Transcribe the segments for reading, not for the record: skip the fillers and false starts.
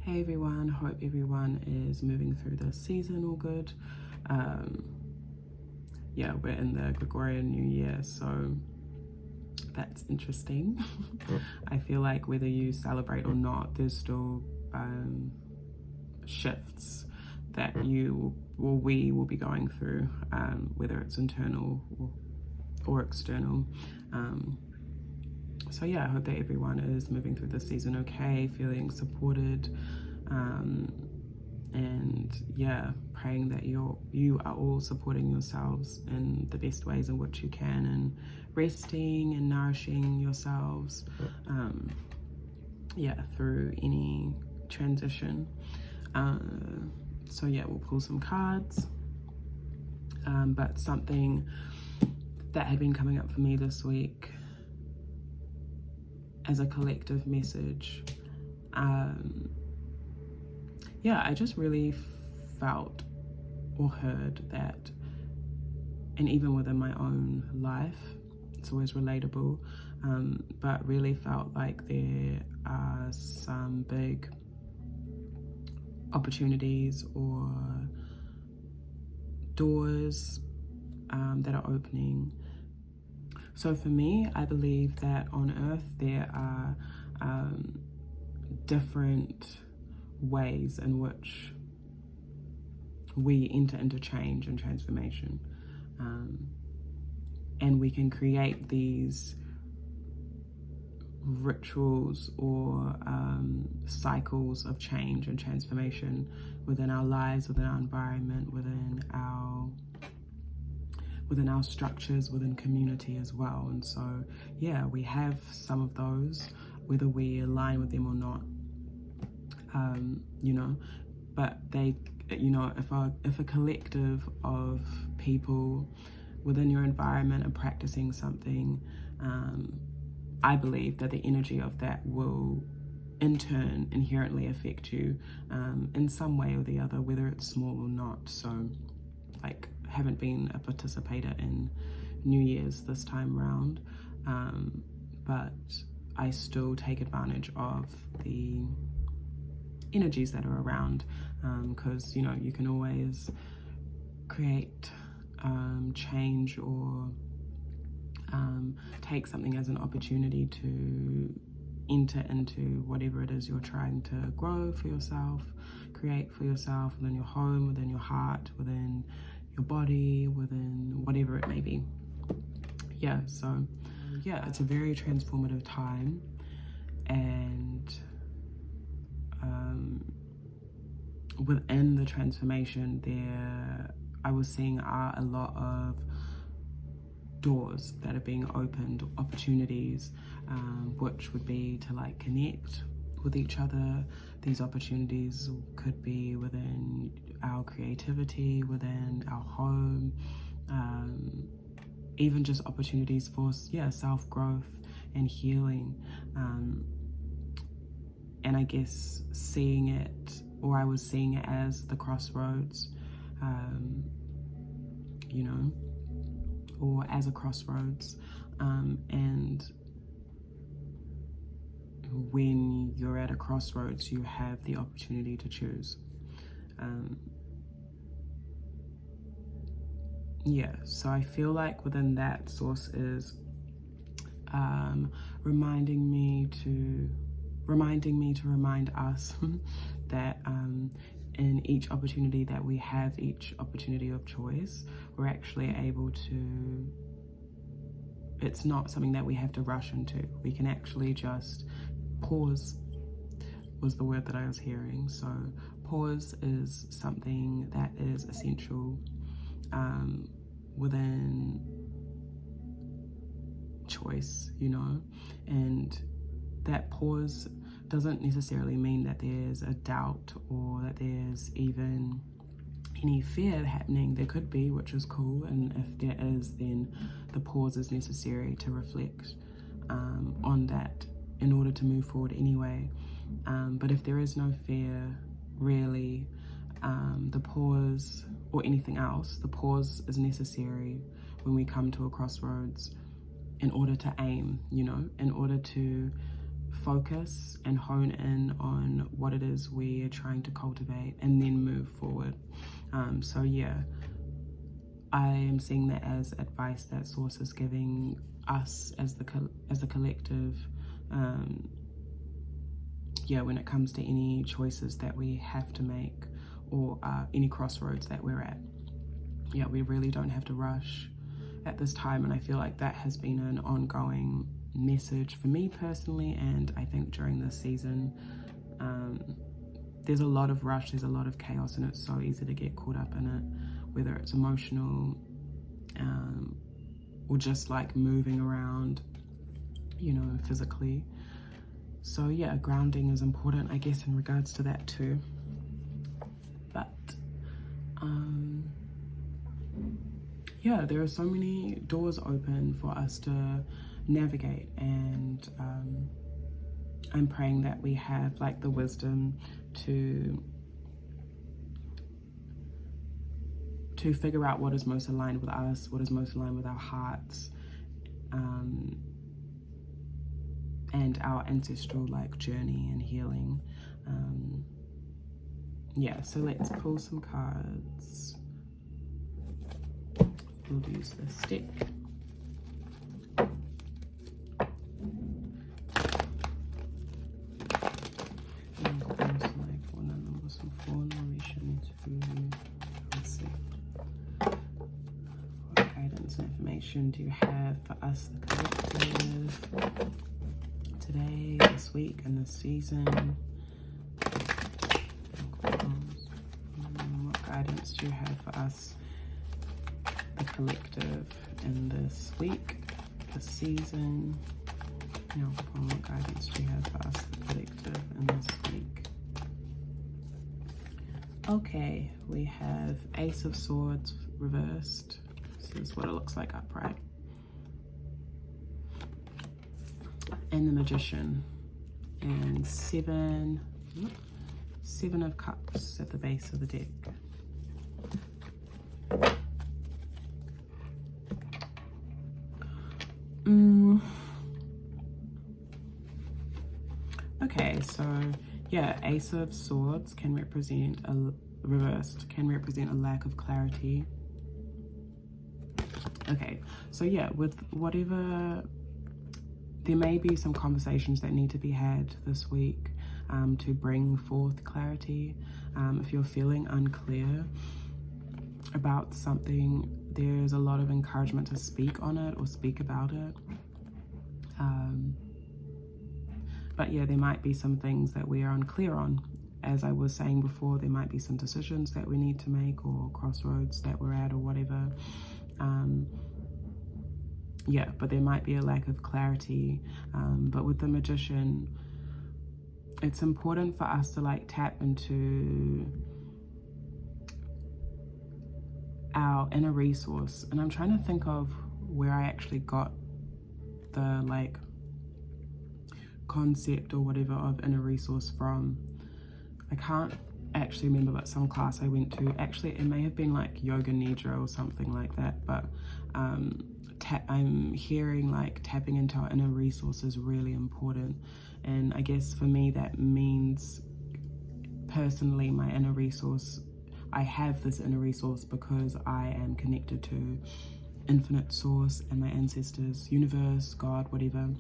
Hey everyone, hope everyone is moving through this season all good. Yeah, we're in the Gregorian New Year, so that's interesting. I feel like whether you celebrate or not, there's still shifts that we will be going through, whether it's internal or external. So yeah, I hope that everyone is moving through this season okay, feeling supported, and yeah, praying that you are all supporting yourselves in the best ways in which you can, and resting and nourishing yourselves, yeah, through any transition. So yeah, we'll pull some cards, but something that had been coming up for me this week as a collective message, yeah, I just really felt or heard that, and even within my own life, it's always relatable, but really felt like there are some big opportunities or doors that are opening. So for me, I believe that on earth there are different ways in which we enter into change and transformation, and we can create these rituals or cycles of change and transformation within our lives, within our environment, within our structures, within community as well. And so yeah, we have some of those, whether we align with them or not, but they, if a collective of people within your environment are practicing something, I believe that the energy of that will in turn inherently affect you in some way or the other, whether it's small or not. So like, haven't been a participator in New Year's this time round, but I still take advantage of the energies that are around, because you can always create change or take something as an opportunity to enter into whatever it is you're trying to grow for yourself, create for yourself, within your home, within your heart, within your body, within whatever it may be. Yeah, so yeah, it's a very transformative time, and within the transformation there, I was seeing a lot of doors that are being opened, opportunities, which would be to like connect with each other. These opportunities could be within our creativity, within our home, even just opportunities for self-growth and healing, and I guess I was seeing it as the crossroads, or as a crossroads, and when you're at a crossroads, you have the opportunity to choose. Yeah, so I feel like within that, source is reminding me to remind us that in each opportunity that we have, each opportunity of choice, we're actually able to, it's not something that we have to rush into. We can actually just pause, was the word that I was hearing. So pause is something that is essential within choice, and that pause doesn't necessarily mean that there's a doubt or that there's even any fear happening. There could be, which is cool, and if there is, then the pause is necessary to reflect on that in order to move forward anyway. But if there is no fear, really, the pause, or anything else, the pause is necessary when we come to a crossroads in order to aim, in order to focus and hone in on what it is we are trying to cultivate and then move forward. So yeah, I am seeing that as advice that Source is giving us as a collective, yeah, when it comes to any choices that we have to make, or any crossroads that we're at. Yeah, we really don't have to rush at this time, and I feel like that has been an ongoing message for me personally, and I think during this season, there's a lot of rush, there's a lot of chaos, and it's so easy to get caught up in it, whether it's emotional, or just like moving around, you know, physically. So yeah, grounding is important, I guess, in regards to that too. But yeah, there are so many doors open for us to navigate, and I'm praying that we have like the wisdom to figure out what is most aligned with us, what is most aligned with our hearts, and our ancestral like journey and healing. Yeah, so let's pull some cards. We'll use this stick. What guidance and information do you have for us, the collective, today, this week, and this season? What guidance do you have for us, the collective, in this week, this season? What guidance do you have for us, the collective, in this week? Okay, we have Ace of Swords reversed. This is what it looks like upright. And the Magician. And Seven of Cups at the base of the deck. Okay, so yeah, Ace of Swords can represent reversed can represent a lack of clarity. Okay, so yeah, with whatever, there may be some conversations that need to be had this week to bring forth clarity. If you're feeling unclear about something, there's a lot of encouragement to speak on it or speak about it. But yeah, there might be some things that we are unclear on. As I was saying before, there might be some decisions that we need to make, or crossroads that we're at, or whatever. Yeah, but there might be a lack of clarity. But with the Magician, it's important for us to like tap into our inner resource. And I'm trying to think of where I actually got the like concept or whatever of inner resource from. I can't actually remember, but some class I went to, actually it may have been like Yoga Nidra or something like that, but I'm hearing like tapping into our inner resource is really important. And I guess for me that means personally my inner resource, I have this inner resource because I am connected to infinite source and my ancestors, universe, God, whatever,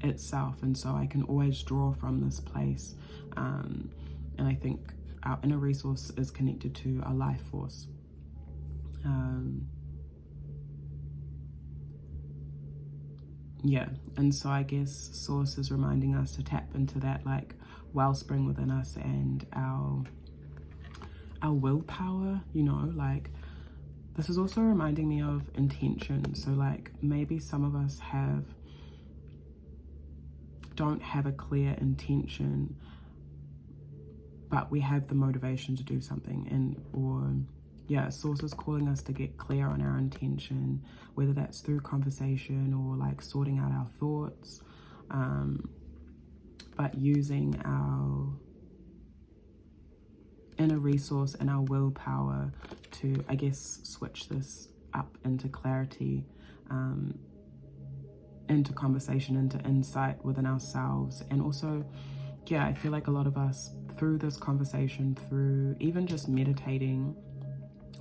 itself. And so I can always draw from this place. And I think our inner resource is connected to our life force. Yeah, and so I guess Source is reminding us to tap into that like wellspring within us and our willpower, you know, like this is also reminding me of intention. So like maybe some of us don't have a clear intention, but we have the motivation to do something, yeah, Source is calling us to get clear on our intention, whether that's through conversation or like sorting out our thoughts, but using our inner resource and our willpower to, I guess, switch this up into clarity. into conversation, into insight within ourselves. And also, yeah, I feel like a lot of us, through this conversation, through even just meditating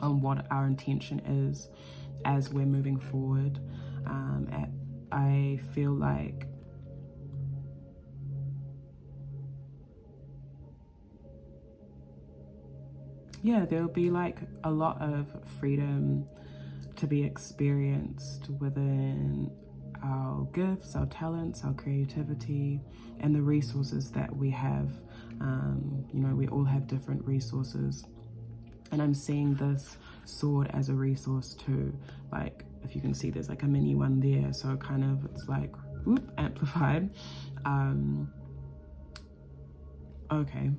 on what our intention is as we're moving forward, I feel like there'll be like a lot of freedom to be experienced within our gifts, our talents, our creativity, and the resources that we have. We all have different resources, and I'm seeing this sword as a resource too. Like, if you can see, there's like a mini one there, so kind of it's like amplified. Okay,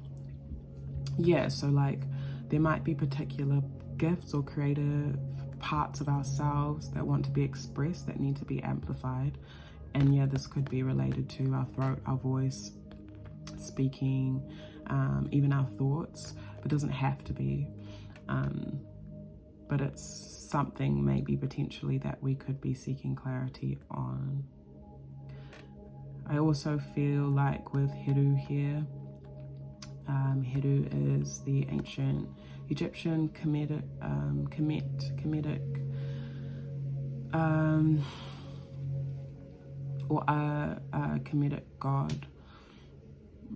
yeah, so like there might be particular gifts or creative parts of ourselves that want to be expressed, that need to be amplified. And yeah, this could be related to our throat, our voice, speaking, even our thoughts. It doesn't have to be, but it's something maybe potentially that we could be seeking clarity on. I also feel like with Heru here, Heru is the ancient Egyptian Kemetic or a Kemetic god.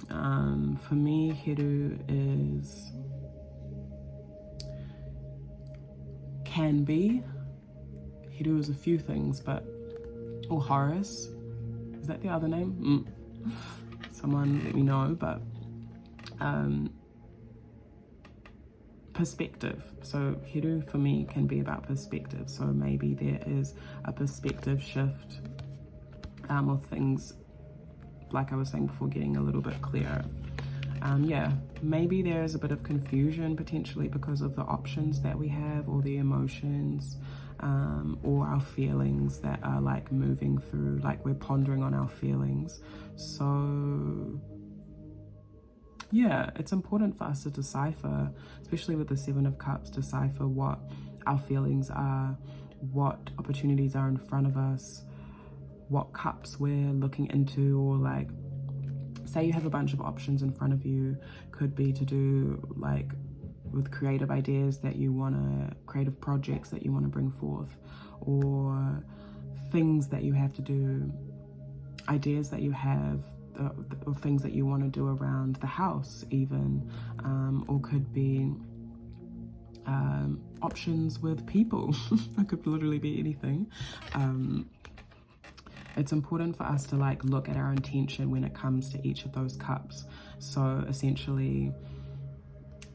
For me, Heru can be a few things, or Horus, is that the other name? Someone let me know, but perspective. So Heru for me can be about perspective. So maybe there is a perspective shift, or things, like I was saying before, getting a little bit clearer. Maybe there is a bit of confusion potentially because of the options that we have, or the emotions, or our feelings that are like moving through, like we're pondering on our feelings. So yeah, it's important for us to decipher, especially with the Seven of Cups, decipher what our feelings are, what opportunities are in front of us, what cups we're looking into, or like, say you have a bunch of options in front of you, could be to do like with creative ideas that you want to, creative projects that you want to bring forth, or things that you have to do, ideas that you have, or things that you want to do around the house even, or could be options with people. It could literally be anything. It's important for us to like look at our intention when it comes to each of those cups. So essentially,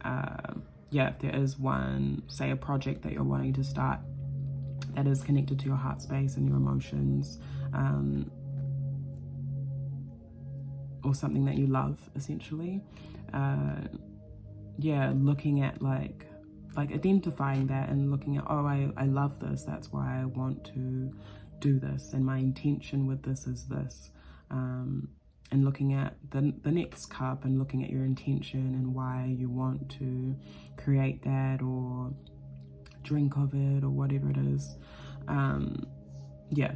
if there is one, say a project that you're wanting to start that is connected to your heart space and your emotions, or something that you love, essentially, looking at like identifying that and looking at, I love this, that's why I want to do this, and my intention with this is this, and looking at the next cup and looking at your intention and why you want to create that or drink of it or whatever it is.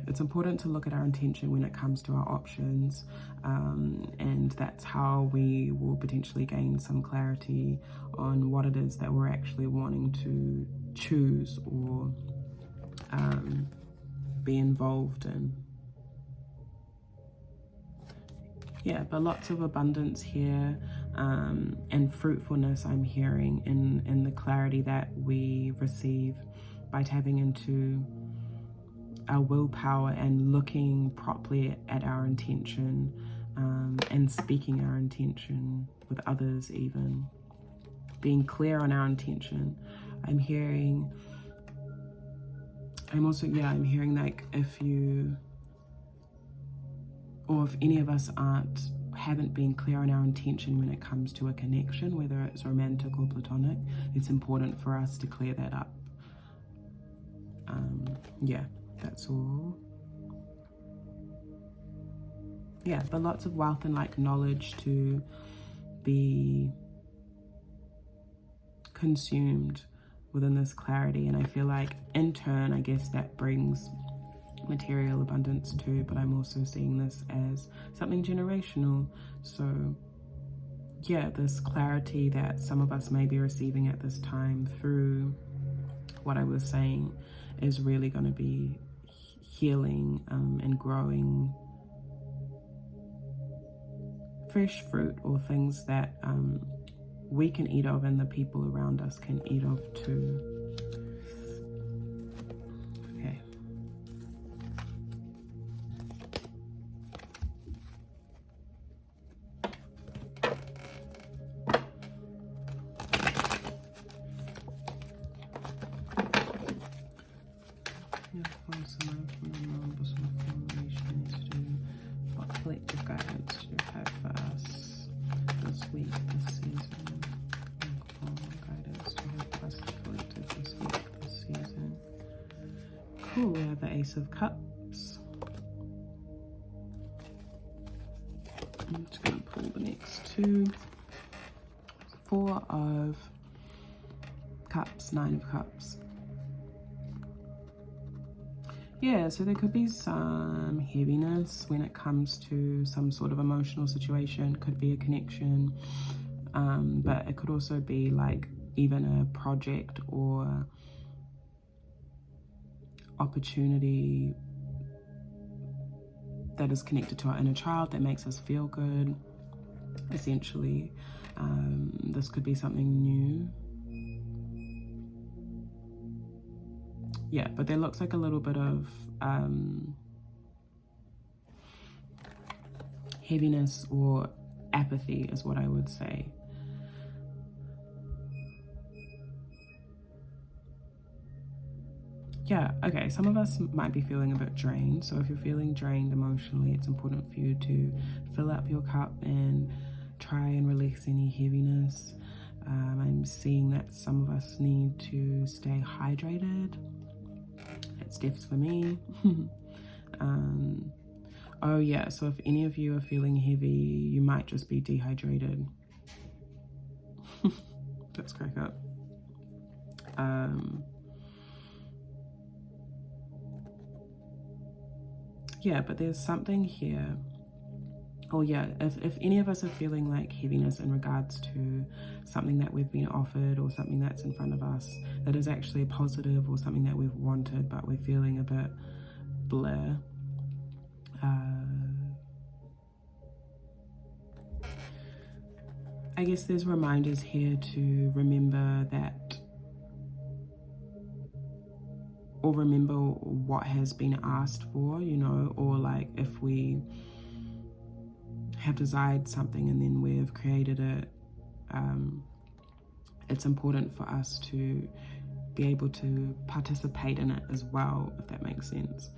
It's important to look at our intention when it comes to our options, and that's how we will potentially gain some clarity on what it is that we're actually wanting to choose or be involved in. But lots of abundance here, and fruitfulness I'm hearing in the clarity that we receive by tapping into our willpower and looking properly at our intention, and speaking our intention with others, even being clear on our intention. I'm hearing like if any of us haven't been clear on our intention when it comes to a connection, whether it's romantic or platonic, it's important for us to clear that up. That's all. But lots of wealth and like knowledge to be consumed within this clarity. And I feel like in turn, I guess that brings material abundance too, but I'm also seeing this as something generational. So yeah, this clarity that some of us may be receiving at this time through what I was saying is really going to be healing and growing fresh fruit, or things that we can eat of and the people around us can eat of too. Okay. What collective guidance do you have for us this week, this season? Guidance do you have for us collective this week, this season? Cool, we have the Ace of Cups. I'm just going to pull the next two. Four of Cups, Nine of Cups. Yeah, so there could be some heaviness when it comes to some sort of emotional situation. Could be a connection, but it could also be like even a project or opportunity that is connected to our inner child that makes us feel good, essentially. This could be something new. Yeah, but there looks like a little bit of heaviness or apathy is what I would say. Yeah, okay, some of us might be feeling a bit drained. So if you're feeling drained emotionally, it's important for you to fill up your cup and try and release any heaviness. I'm seeing that some of us need to stay hydrated. It's Steph's for me. Oh yeah, so if any of you are feeling heavy, you might just be dehydrated. Let's crack up. Yeah, but there's something here. Oh yeah, if any of us are feeling like heaviness in regards to something that we've been offered or something that's in front of us that is actually a positive or something that we've wanted but we're feeling a bit bleh, I guess there's reminders here to remember that, or remember what has been asked for, you know, or like if we have desired something and then we've created it, it's important for us to be able to participate in it as well, if that makes sense.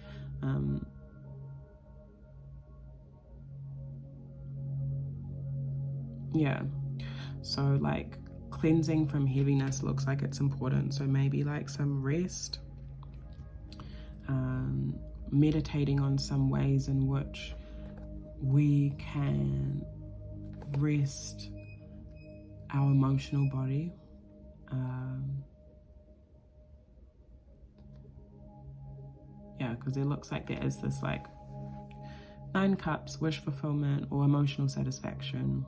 Yeah, so like cleansing from heaviness looks like it's important. So maybe like some rest, meditating on some ways in which we can rest our emotional body. Yeah, because it looks like there is this like 9 cups, wish fulfillment or emotional satisfaction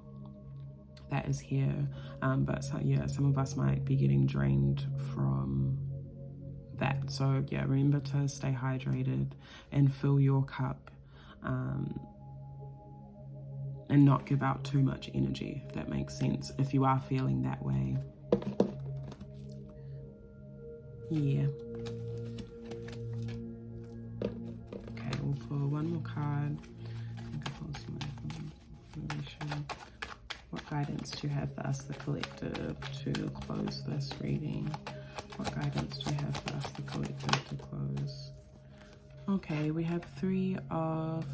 that is here. But so, yeah, some of us might be getting drained from that. So yeah, remember to stay hydrated and fill your cup, and not give out too much energy, if that makes sense, if you are feeling that way. Yeah. Okay, we'll pull one more card. What guidance do you have for us, the collective, to close this reading? What guidance do you have for us, the collective, to close? Okay, we have 3 of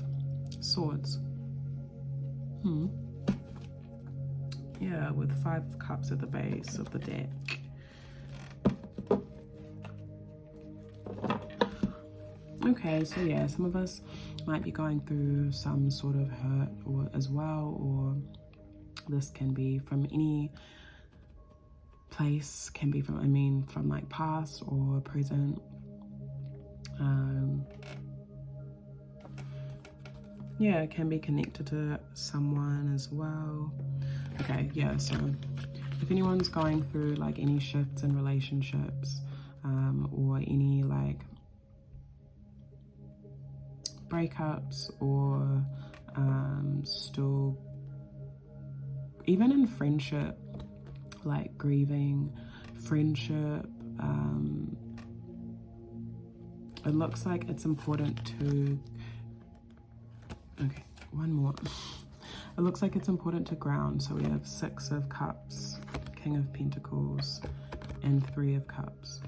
Swords. Yeah, with 5 of Cups at the base of the deck. Okay, so yeah, some of us might be going through some sort of hurt or as well, or this can be from any place, can be from, I mean, from like past or present. yeah, it can be connected to someone as well. Okay, yeah, so if anyone's going through like any shifts in relationships, or any like breakups, or still even in friendship, like grieving friendship, it looks like it's important to, okay, one more. It looks like it's important to ground. So we have 6 of Cups, King of Pentacles, and 3 of Cups.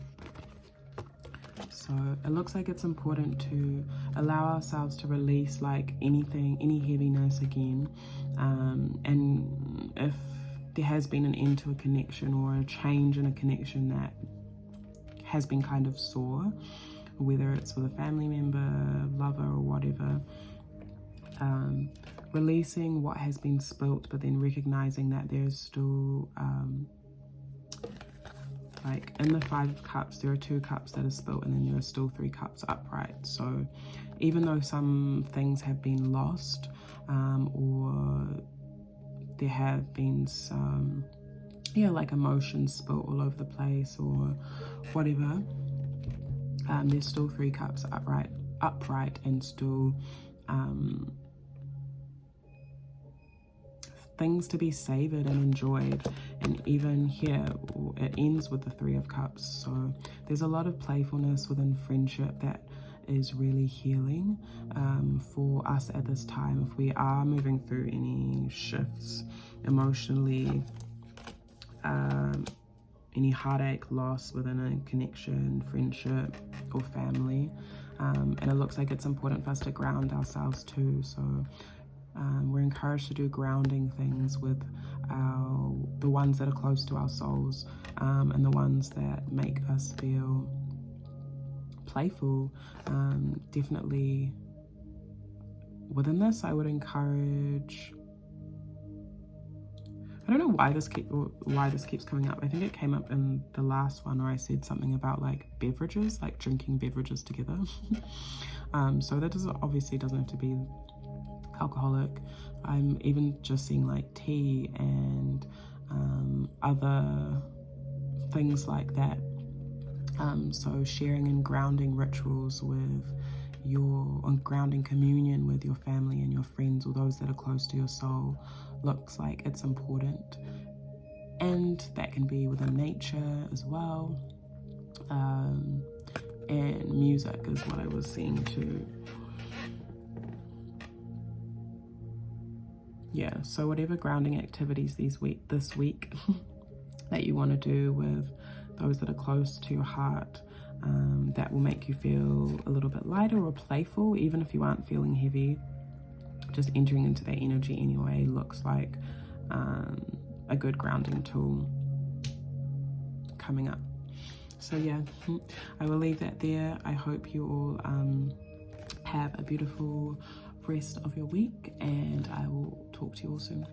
So it looks like it's important to allow ourselves to release like anything, any heaviness again. And if there has been an end to a connection or a change in a connection that has been kind of sore, whether it's with a family member, lover, or whatever, releasing what has been spilt, but then recognizing that there's still, like in the 5 of Cups, there are 2 cups that are spilt, and then there are still 3 cups upright. So even though some things have been lost, or there have been some, yeah, like emotions spilt all over the place or whatever, there's still 3 cups upright, and still things to be savored and enjoyed. And even here, it ends with the 3 of Cups. So there's a lot of playfulness within friendship that is really healing for us at this time. If we are moving through any shifts emotionally, any heartache, loss within a connection, friendship, or family, and it looks like it's important for us to ground ourselves too. So we're encouraged to do grounding things with the ones that are close to our souls, and the ones that make us feel playful. Definitely within this, I would encourage, I don't know why this keeps coming up. I think it came up in the last one where I said something about like beverages, like drinking beverages together. So that obviously doesn't have to be alcoholic. I'm even just seeing like tea and other things like that. So sharing and grounding rituals with grounding communion with your family and your friends, or those that are close to your soul, looks like it's important. And that can be within nature as well. And music is what I was seeing too. Yeah, so whatever grounding activities this week that you want to do with those that are close to your heart, that will make you feel a little bit lighter or playful, even if you aren't feeling heavy, just entering into that energy anyway looks like a good grounding tool coming up. So yeah, I will leave that there. I hope you all have a beautiful rest of your week, and I will talk to you all soon.